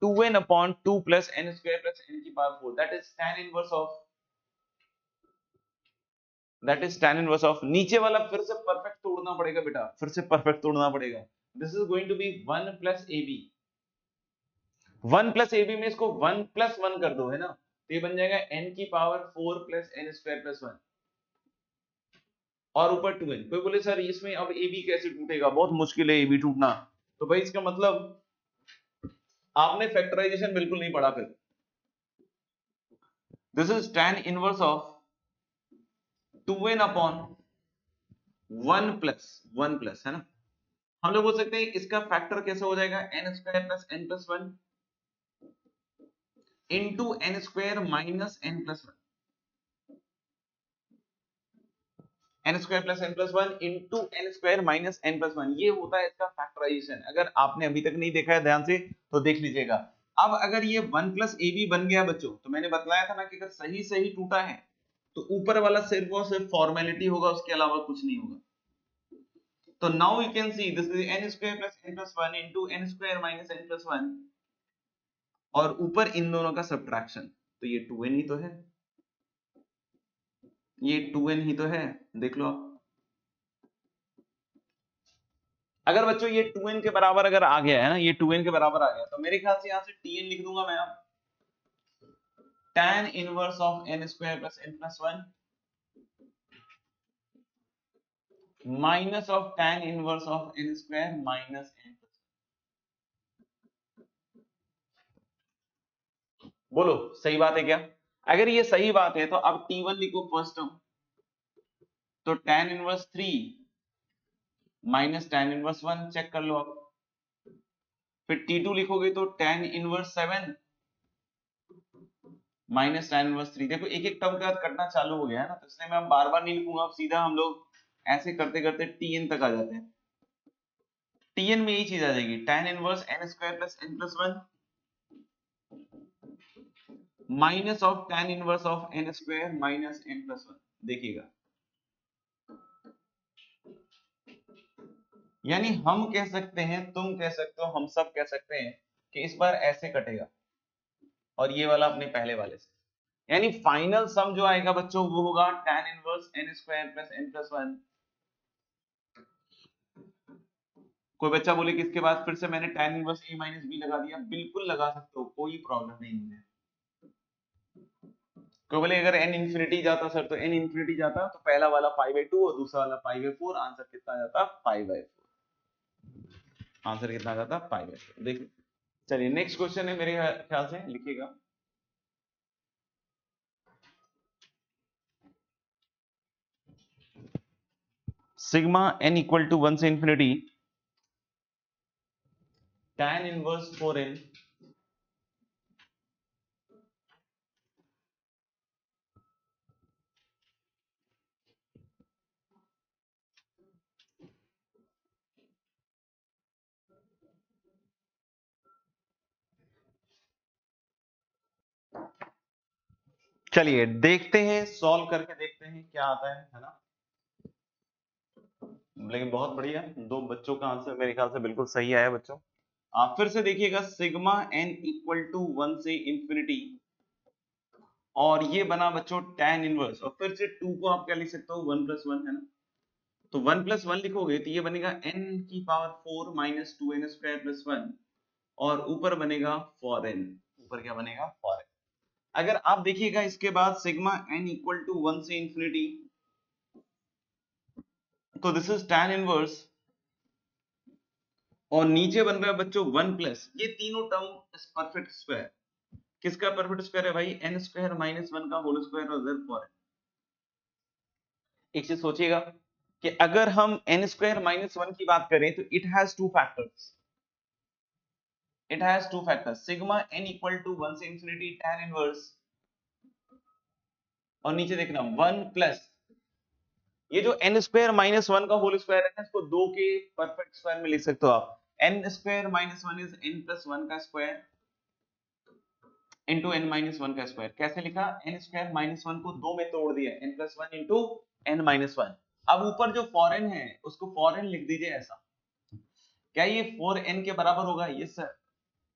2n upon 2 plus n square plus n की power 4, that is tan inverse of, that is tan inverse of, नीचे वाला फिर से perfect तोड़ना पड़ेगा बेटा, फिर से परफेक्ट तोड़ना पड़ेगा। This is going to be 1 plus ab, 1 plus ab में इसको 1 प्लस 1 कर दो है ना, तो ये बन जाएगा n की power 4 plus n square plus 1 और ऊपर 2n। कोई बोले सर इसमें अब ab कैसे टूटेगा, बहुत मुश्किल है ab टूटना। तो भाई इसका मतलब आपने फैक्टराइजेशन बिल्कुल नहीं पढ़ा फिर। This is tan inverse of 2n upon 1 plus है ना। हम लोग बोल सकते हैं इसका फैक्टर कैसे हो जाएगा, n square plus n plus 1 into n square minus n plus 1, n square plus n plus 1 into n square minus n plus 1, ये होता है इसका फैक्टराइजेशन। अगर आपने अभी तक नहीं देखा है ध्यान से तो देख लीजिएगा। अब अगर ये 1 प्लस ab बन गया बच्चों, तो मैंने बताया था ना कि अगर सही सही टूटा है तो ऊपर वाला सिर्फ और सिर्फ फॉर्मेलिटी होगा, उसके अलावा कुछ नहीं होगा। तो now you can see this is n square plus n plus 1 into n square minus n plus 1 और ऊपर इन दोनों का सब्ट्रैक्शन, तो ये 2n ही तो है, ये 2n ही तो है, देख लो आप। अगर बच्चों ये 2n के बराबर अगर आ गया है ना, ये 2n के बराबर आ गया तो मेरे ख्याल से यहां से tn लिख दूंगा मैं अब, tan inverse of n square plus n plus 1 minus of tan inverse of n square minus n plus 1। बोलो सही बात है क्या? अगर ये सही बात है तो अब t1 लिखो फर्स्ट टर्म, तो tan inverse 3 minus tan inverse 1 check कर लो आप, फिर t2 लिखोगे तो tan inverse 7 minus tan inverse 3। देखो एक एक टर्म के बाद कटना चालू हो गया है ना, तो इसलिए मैं बार बार नहीं लिखूंगा, अब सीधा हम लोग ऐसे करते करते tn तक आ जाते हैं। tn में यही चीज आ जाएगी, tan inverse n square plus n plus 1 minus of tan inverse of n square minus n plus 1। देखिएगा, यानी हम कह सकते हैं, तुम कह सकते हो, हम सब कह सकते हैं कि इस बार ऐसे कटेगा और ये वाला अपने पहले वाले से, यानी फाइनल सम जो आएगा बच्चों वो होगा tan inverse n square plus n plus 1। कोई बच्चा बोले कि इसके बाद फिर से मैंने tan inverse a minus b लगा दिया, बिल्कुल लगा सकते हो, कोई प्रॉब्लम नहीं है। कोई बोले अगर n इंफिनिटी जाता सर, तो n इंफिनिटी जाता तो पहला वाला पाई बाई 2 और दूसरा वाला पाई बाई 4, आंसर कितना जाता पाई बाई 4। आंसर कितना आ जाता पाई बाय 4। देखिए चलिए नेक्स्ट क्वेश्चन है मेरे ख्याल से, लिखिएगा। सिग्मा n इक्वल टू 1 से इंफिनिटी tan इनवर्स 4n चलिए देखते हैं, सॉल्व करके देखते हैं क्या आता है ना। लेकिन बहुत बढ़िया, दो बच्चों का आंसर मेरे ख्याल से बिल्कुल सही आया बच्चों। आप फिर से देखिएगा, सिग्मा n इक्वल टू 1 से इंफिनिटी, और ये बना बच्चों tan इनवर्स, और फिर से 2 को आप क्या लिख सकते हो 1 प्लस 1 है ना, तो 1 प्लस 1 लिखोगे तो ये बनेगा n की power 4 minus 2n square plus 1, और ऊपर बनेगा 4n, ऊपर क्या बनेगा 4n। अगर आप देखिएगा इसके बाद सिग्मा n इक्वल टू 1 से इंफिनिटी, तो दिस इज tan इनवर्स, और नीचे बन रहा है बच्चों 1 प्लस, ये तीनों टर्म परफेक्ट स्क्वायर, किसका परफेक्ट स्क्वायर है भाई, n स्क्वायर माइनस 1 का होल स्क्वायर और इधर 4n। एक चीज सोचिएगा कि अगर हम n स्क्वायर माइनस 1 की बात करें तो it has two factors, sigma n equal to 1 से इंफिनिटी tan इनवर्स, और नीचे देखना 1 प्लस ये जो n स्क्वायर माइनस 1 का होल स्क्वायर है ना, इसको 2 के परफेक्ट स्क्वायर में लिख सकते हो आप। n square minus 1 is n plus 1 का स्क्वायर इंटू n माइनस 1 का स्क्वायर। कैसे लिखा, n स्क्वायर माइनस 1 को 2 में तोड़ दिया, n plus 1 into n minus 1। अब ऊपर जो 4n है उसको 4n लिख दीजिए ऐसा। क्या ये 4n के बराबर होगा, यस सर,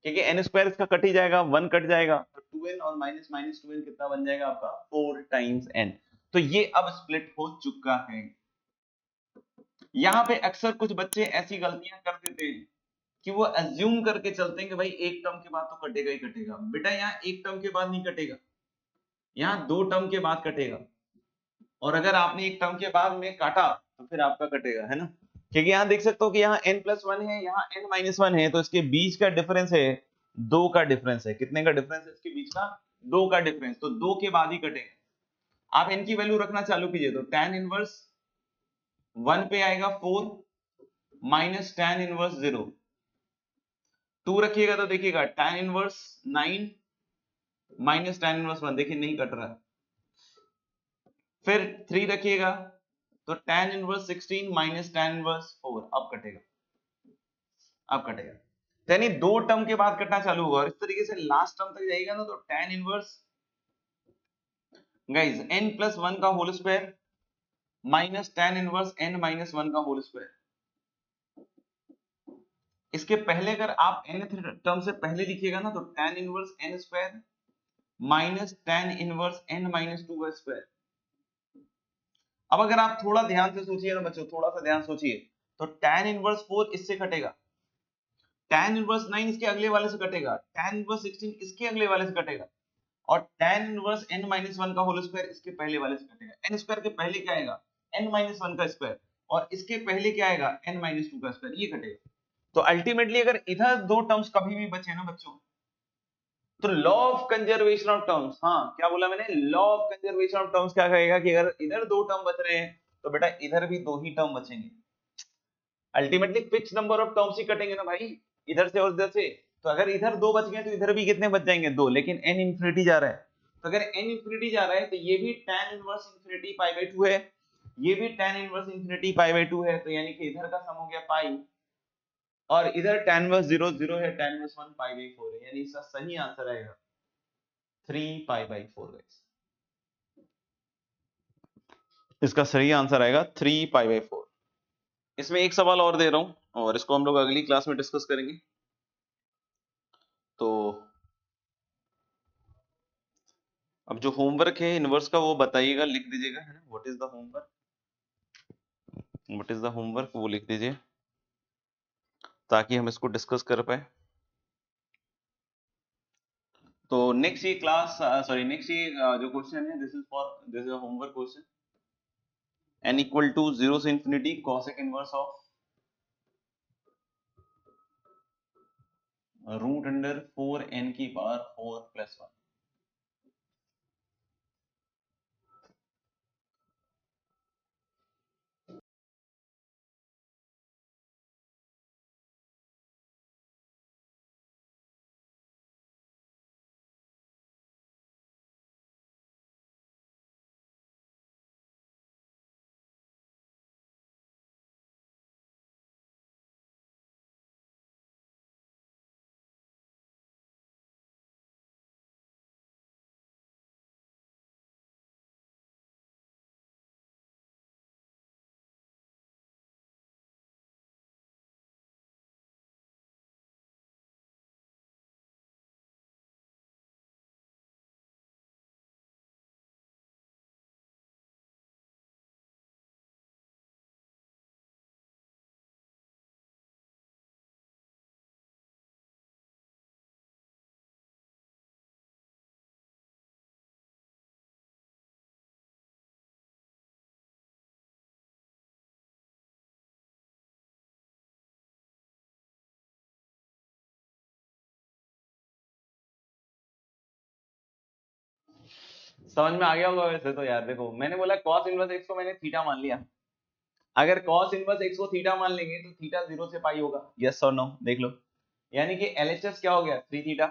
क्योंकि n स्क्वायर इसका कट ही जाएगा, 1 कट जाएगा, तो 2n और माइनस माइनस 2n कितना बन जाएगा आपका 4 टाइम्स n। तो ये अब स्प्लिट हो चुका है। यहाँ पे अक्सर कुछ बच्चे ऐसी गलतियां कर देते हैं कि वो अज्यूम करके चलते हैं कि भाई एक टर्म के बाद तो कटेगा ही कटेगा। बेटा यहाँ एक टर्म के बाद नहीं कटेगा, यहाँ 2 टर्म के बाद कटेगा, और अगर आपने एक टर्म के बाद में काटा तो फिर आपका कटेगा, है ना। क्योंकि यहाँ देख सकते हो कि यहाँ n प्लस 1 है, यहाँ n माइनस 1 है, तो इसके बीच का डिफरेंस है 2 का डिफरेंस है। कितने का डिफरेंस है इसके बीच का, 2 का डिफरेंस, तो 2 के बाद ही कटेगा। आप n की वैल्यू रखना चालू कीजिए, तो tan इनवर्स 1 पे आएगा 4 माइनस tan इनवर्स 0, 2 रखिएगा तो देखिएगा tan inverse 9 minus tan inverse 1, देखिए नहीं कट रहा। फिर 3 रखिएगा तो tan inverse 16 minus tan inverse 4, अब कटेगा, अब कटेगा। यानी 2 टर्म के बाद कटना चालू होगा, और इस तरीके से लास्ट टर्म तक जाएगा ना, तो tan inverse guys n plus 1 का whole square minus tan inverse n minus 1 का होल स्क्वायर। इसके पहले अगर आप nth टर्म से पहले लिखिएगा ना, तो tan inverse n square minus tan inverse n minus 2 का स्क्वायर। अब अगर आप थोड़ा ध्यान से सोचिए ना बच्चों, थोड़ा सा ध्यान सोचिए, तो tan इनवर्स 4 इससे कटेगा, tan इनवर्स 9 इसके अगले वाले से कटेगा, tan इनवर्स 16 इसके अगले वाले से कटेगा, और tan इनवर्स n माइनस 1 का होल स्क्वायर इसके पहले वाले से कटेगा। n स्क्वायर के पहले क्या आएगा, n माइनस 1 का स्क्वायर, और इसके पहले क्या आएगा, n माइनस 2 का स्क्वायर, ये कटेगा। तो अल्टीमेटली अगर इधर दो टर्म्स कभी भी बचे ना बच्चों, तो law of conservation of terms, हाँ क्या बोला मैंने, law of conservation of terms क्या कहेगा कि अगर इधर 2 टर्म बच रहे हैं तो बेटा इधर भी 2 ही टर्म बचेंगे। Ultimately fix number of terms ही कटेंगे ना भाई, इधर से और इधर से। तो अगर इधर 2 बच गए तो इधर भी कितने बच जाएंगे, 2, लेकिन n इंफिनिटी जा रहा है, तो अगर n इंफिनिटी जा रहा है तो ये भी tan inverse infinity pi by 2 है, ये भी tan inverse infinity pi by 2 है, तो यानी कि इधर का सम हो गया पाई, और इधर tan इनवर्स 0 0 है, tan इनवर्स 1 पाई बाय 4 है, यानी इसका सही आंसर आएगा 3 पाई बाय 4 गाइस। इसका सही आंसर आएगा 3 पाई बाय 4। इसमें एक सवाल और दे रहा हूं, और इसको हम लोग अगली क्लास में डिस्कस करेंगे। तो अब जो होमवर्क है इनवर्स का वो बताइएगा, लिख दीजिएगा, है ना, what is the homework, what is the homework वो लिख दीजिए ताकि हम इसको डिस्कस कर पाए। तो नेक्स्ट ये क्लास सॉरी नेक्स्ट ये जो क्वेश्चन है, this is a homework question. n equal to 0 से infinity cosec inverse of root under 4n की पावर 4 प्लस 1। समझ में आ गया होगा वैसे तो यार। देखो मैंने बोला cos इनवर्स x को मैंने थीटा मान लिया। अगर cos इनवर्स x को थीटा मान लेंगे तो थीटा 0 से पाई होगा, यस और नो देख लो। यानी कि LHS क्या हो गया 3 थीटा,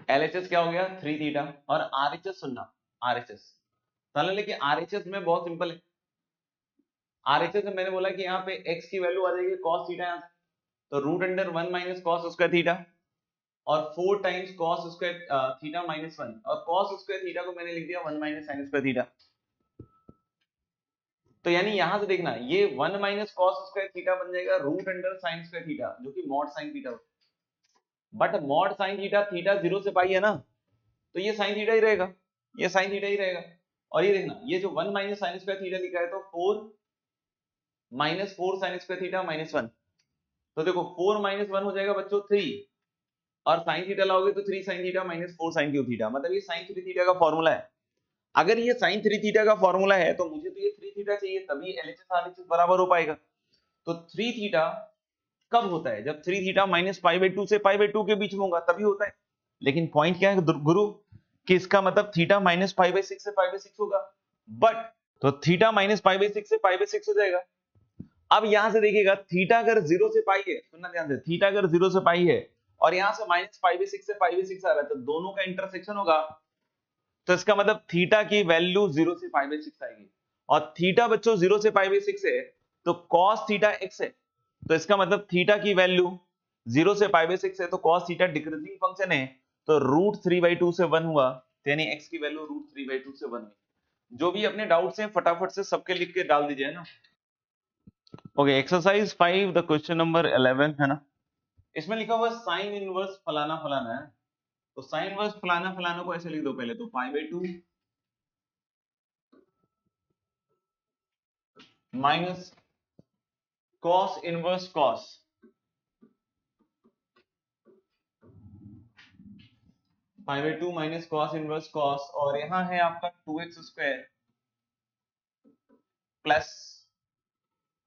LHS क्या हो गया 3 थीटा। और RHS सुनना, RHS चलो, लेकिन RHS में बहुत सिंपल है। RHS में मैंने बोला कि यहाँ पे x की वैल्यू आ जाएगी cos थीटा, यहाँ तो root under 1 minus cos square theta और 4 times cos square theta minus 1, और कॉस स्क्वायर थीटा को मैंने लिख दिया 1 माइनस साइन स्क्वायर थीटा। तो यानी यहां से देखना, ये 1 माइनस कॉस स्क्वायर थीटा बन जाएगा root under sine square theta, जो कि मॉड साइन थीटा होता है। But mod sine theta, theta 0 से पाई है ना, तो ये साइन थीटा ही रहेगा, ये साइन थीटा ही रहेगा। और ये देखना, ये जो 1 माइनस साइन स्क्वायर थीटा लिखा है, तो 4 minus 4 sign square theta minus 1, तो देखो 4 माइनस 1 हो जाएगा बच्चों 3, और साइन थीटा लाओगे तो 3 sine theta minus 4 sine cube theta, मतलब ये साइन 3 थीटा का फॉर्मूला है। अगर ये साइन 3 थीटा का फॉर्मूला है तो मुझे तो ये 3 थीटा चाहिए, तभी LHS RHS बराबर हो पाएगा। तो 3 थीटा कब होता है, जब 3 थीटा माइनस पाई बाई 2 से पाई बाई 2 के बीच में होगा, तभी होता है। लेकिन पॉइंट क्या है गुरु, कि इसका मतलब थीटा माइनस पाई बाई 6 से पाई बाई 6 होगा, बट तो थीटा माइनस पाई बाई 6 से पाई बाई 6 हो जाएगा। अब यहां से देखिएगा, थीटा अगर 0 से पाई है, सुनना ध्यान से, थीटा अगर 0 से पाई है और यहां से माइनस पाई बाई 6 से पाई बाई 6 आ रहा है, तो दोनों का इंटरसेक्शन होगा, तो इसका मतलब थीटा की वैल्यू 0 से पाई बाई 6 आएगी। और थीटा बच्चों 0 से पाई बाई 6 है, तो cos थीटा x है, तो इसका मतलब थीटा की वैल्यू 0 से पाई बाई 6 है, तो cos थीटा डिक्रीजिंग फंक्शन है, तो रूट 3/2 से 1 हुआ, तो यानी x की वैल्यू रूट 3/2 से 1 हुई। जो भी अपने डाउट्स हैं फटाफट से सबके लिख के डाल दीजिए ना। Okay, exercise 5 the question number 11 है ना, इसमें लिखा हुआ साइन इनवर्स फलाना फलाना है, तो साइन इनवर्स फलाना फलाना को ऐसे लिख दो, पहले तो पाई by 2 minus cos inverse cos pi by 2 minus cos inverse cos, और यहां है आपका 2x square plus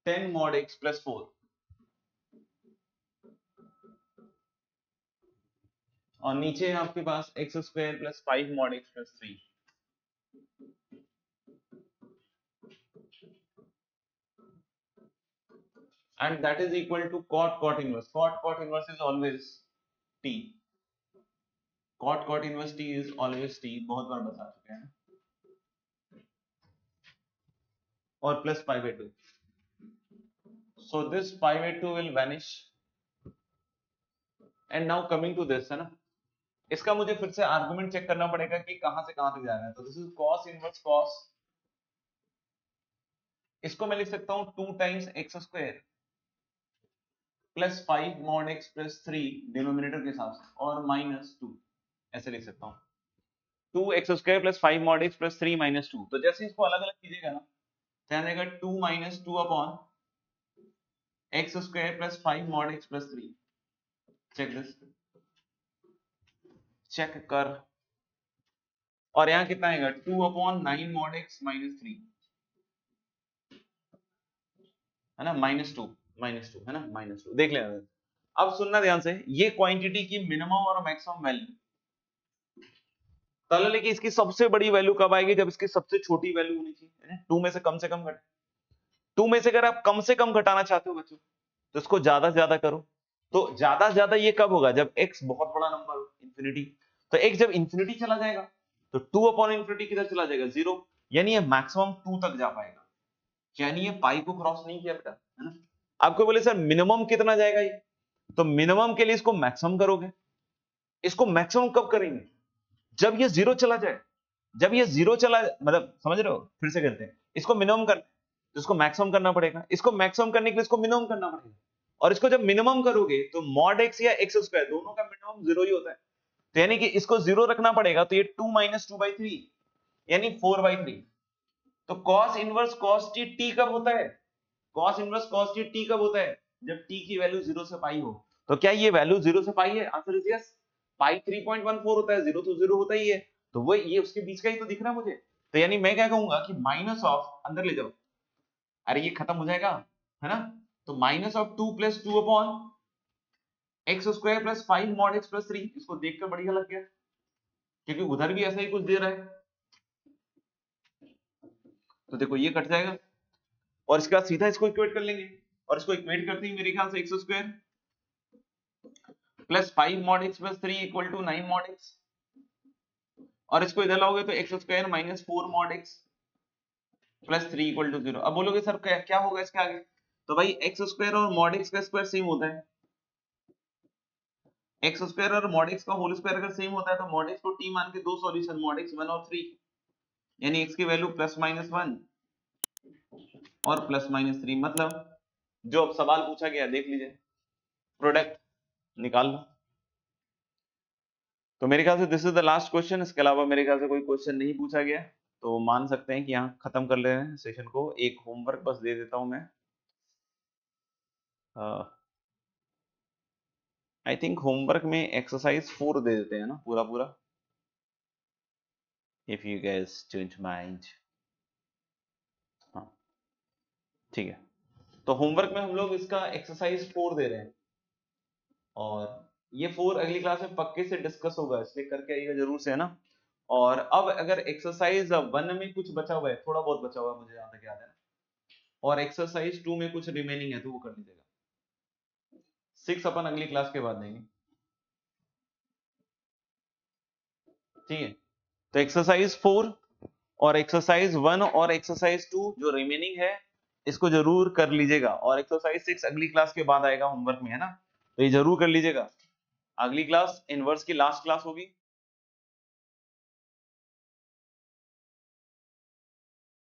10 mod x plus 4, और नीचे है आपके पास x square plus 5 mod x plus 3, and that is equal to cot inverse. Cot inverse is always t, cot inverse t is always t, बहुत बार बता चुके हैं, और plus pi by 2, so this pi by 2 will vanish, and now coming to this है ना, इसका मुझे फिर से आर्गुमेंट चेक करना पड़ेगा कि कहां से कहां तक जा रहा है। तो this is cos inverse cos, इसको मैं लिख सकता हूं 2 times x square plus 5 mod x plus 3 denominator के हिसाब से, और माइनस 2, ऐसे लिख सकता हूं 2x square plus 5 mod x plus 3 minus 2। तो जैसे इसको अलग अलग कीजिएगा ना, तो यहाँ जाएगा 2 minus 2 upon x square plus 5 mod x plus 3, check this, check कर, और यहाँ कितना आएगा 2 अपॉन 9 mod x माइनस 3, है ना, माइनस टू है ना, माइनस 2 देख लेना। अब सुनना ध्यान से, ये क्वांटिटी की मिनिमम और मैक्सिमम वैल्यू तला लेके इसकी सबसे बड़ी वैल्यू कब आएगी, जब इसकी सबसे छोटी वैल्यू होनी चाहिए, 2 में से कम घटे। 2 में से अगर आप कम से कम घटाना चाहते हो बच्चों, तो इसको ज्यादा से ज्यादा करो। तो ज्यादा से ज्यादा ये कब होगा, जब x बहुत बड़ा नंबर हो, इंफिनिटी। तो x जब इंफिनिटी चला जाएगा तो 2 अपॉन इंफिनिटी किधर चला जाएगा, 0, यानी ये मैक्सिमम 2 तक जा पाएगा, यानी ये पाई को क्रॉस नहीं किया बेटा, है ना। आपको बोले सर मिनिमम कितना जाएगा ये, तो मिनिमम के लिए इसको मैक्सिमम करोगे। इसको मैक्सिमम कब करेंगे, जब ये 0 चला जाए। जब ये 0 चला, मतलब समझ रहे हो, फिर से करते हैं, इसको मिनिमम कर, तो इसको मैक्सिमम करना पड़ेगा, इसको मैक्सिमम करने के लिए इसको मिनिमम करना पड़ेगा, और इसको जब मिनिमम करोगे तो मॉड x या x स्क्वायर दोनों का मिनिमम 0 ही होता है, तो यानी कि इसको 0 रखना पड़ेगा, तो ये 2 माइनस 2/3 यानी 4/3। तो cos इनवर्स cos t कब होता है, cos इनवर्स cos t कब होता है, जब t की वैल्यू 0 से पाई हो। तो क्या ये वैल्यू 0 से पाई है, आंसर इज यस। पाई 3.14 होता है, 0 तो 0 होता ही है, तो वो ये उसके बीच का ही तो दिख रहा है मुझे। तो यानी मैं क्या कहूंगा कि माइनस ऑफ, अंदर ले जाओ, अरे ये खत्म हो जाएगा, है ना। तो minus of 2 plus 2 upon x square plus 5 mod x plus 3, इसको देखकर बढ़िया लग गया, क्योंकि उधर भी ऐसा ही कुछ दे रहा है। तो देखो ये कट जाएगा, और इसके बाद सीधा इसको इक्वेट कर लेंगे, और इसको इक्वेट करते ही मेरे ख्याल से x square plus 5 mod x plus 3 equal to 9 mod x, और इसको इधर लाओगे तो x square minus 4 mod x plus 3 equal to 0। अब बोलोगे सर क्या होगा इसके आगे, तो भाई एक्स स्क्वायर और मॉड x का स्क्वायर सेम होता है, एक्स स्क्वायर और मॉड x का होल स्क्वायर अगर सेम होता है तो मॉड x को t मान के दो सॉल्यूशन मॉड x 1 और 3, यानी x की वैल्यू प्लस माइनस 1 और प्लस माइनस 3, मतलब जो अब सवाल पूछा गया देख लीजिए, प्रोडक्ट निकाल लो। तो मेरे ख्याल से this is the last question, इसके अलावा मेरे ख्याल से कोई क्वेश्चन नहीं पूछा गया, तो मान सकते हैं कि यहाँ खत्म कर ले रहे हैं सेशन को। एक होमवर्क बस दे देता हूं मैं, आई थिंक होमवर्क में एक्सरसाइज 4 दे देते हैं ना पूरा पूरा, if you guys don't mind. हाँ ठीक है, तो होमवर्क में हम लोग इसका एक्सरसाइज 4 दे रहे हैं, और ये 4 अगली क्लास में पक्के से डिस्कस होगा, इसलिए करके आइएगा जरूर से, है ना। और अब अगर एक्सरसाइज 1 में कुछ बचा हुआ है, थोड़ा बहुत बचा हुआ है मुझे जहां तक याद है, और एक्सरसाइज 2 में कुछ रिमेनिंग है तो वो कर लीजिएगा। 6 अपन अगली क्लास के बाद देंगे, ठीक है। तो एक्सरसाइज 4 और एक्सरसाइज 1 और एक्सरसाइज 2 जो रिमेनिंग है इसको जरूर कर लीजिएगा, और एक्सरसाइज 6 अगली क्लास के बाद आएगा होमवर्क में, है ना, तो ये जरूर कर लीजिएगा। अगली क्लास इनवर्स की लास्ट क्लास होगी,